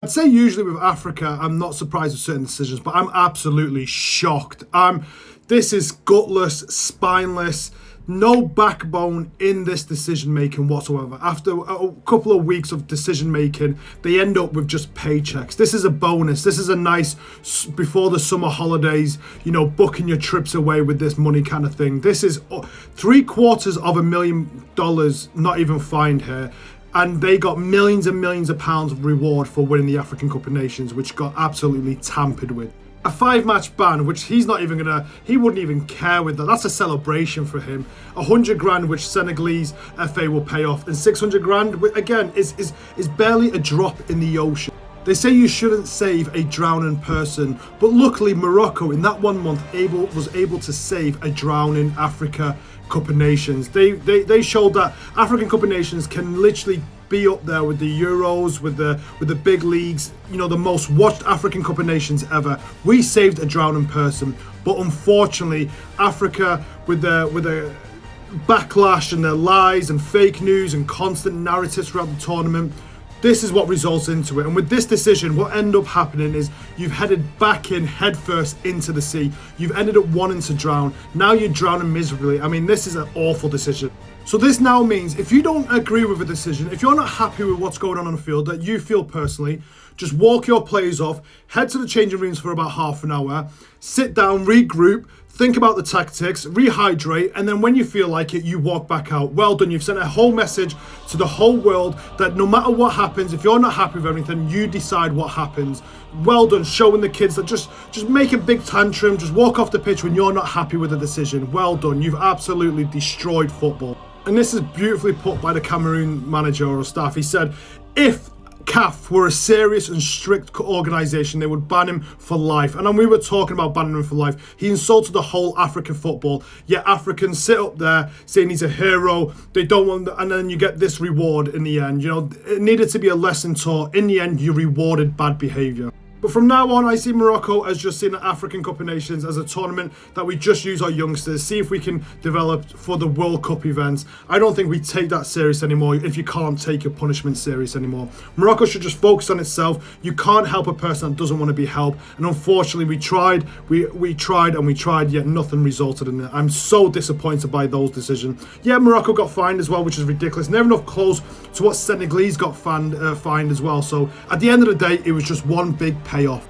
I'd say usually with Africa, I'm not surprised with certain decisions, but I'm absolutely shocked. This is gutless, spineless, no backbone in this decision making whatsoever. After a couple of weeks of decision making, they end up with just paychecks. This is a bonus. This is a nice before the summer holidays, booking your trips away with this money kind of thing. This is $750,000 not even fined here. And they got millions and millions of pounds of reward for winning the African Cup of Nations, which got absolutely tampered with. A 5-match ban, which he wouldn't even care with that. That's a celebration for him. 100 grand, which Senegalese FA will pay off, and 600 grand, again, is barely a drop in the ocean. They say you shouldn't save a drowning person, but luckily Morocco in that 1 month was able to save a drowning Africa Cup of Nations. They showed that African Cup of Nations can literally be up there with the Euros, with the big leagues, the most watched African Cup of Nations ever. We saved a drowning person, but unfortunately Africa with the backlash and their lies and fake news and constant narratives throughout the tournament, this is what results into it. And with this decision, what ended up happening is you've headed back in headfirst into the sea. You've ended up wanting to drown. Now you're drowning miserably. I mean, this is an awful decision. So this now means if you don't agree with a decision, if you're not happy with what's going on the field that you feel personally, just walk your players off, head to the changing rooms for about half an hour, sit down, regroup, think about the tactics, rehydrate, and then when you feel like it, you walk back out. Well done. You've sent a whole message to the whole world that no matter what happens, if you're not happy with everything, you decide what happens. Well done, showing the kids that just make a big tantrum, just walk off the pitch when you're not happy with the decision. Well done. You've absolutely destroyed football. And this is beautifully put by the Cameroon manager or staff. He said, if CAF were a serious and strict organisation, they would ban him for life. And then we were talking about banning him for life. He insulted the whole African football. Yet Africans sit up there saying he's a hero. They don't want, and then you get this reward in the end. It needed to be a lesson taught. In the end, you rewarded bad behaviour. But from now on, I see Morocco as just seeing the African Cup of Nations as a tournament that we just use our youngsters, see if we can develop for the World Cup events. I don't think we take that serious anymore if you can't take your punishment serious anymore. Morocco should just focus on itself. You can't help a person that doesn't want to be helped. And unfortunately, we tried, yet nothing resulted in it. I'm so disappointed by those decisions. Yeah, Morocco got fined as well, which is ridiculous. Never enough close to what Senegalese got fined as well. So at the end of the day, it was just one big payoff.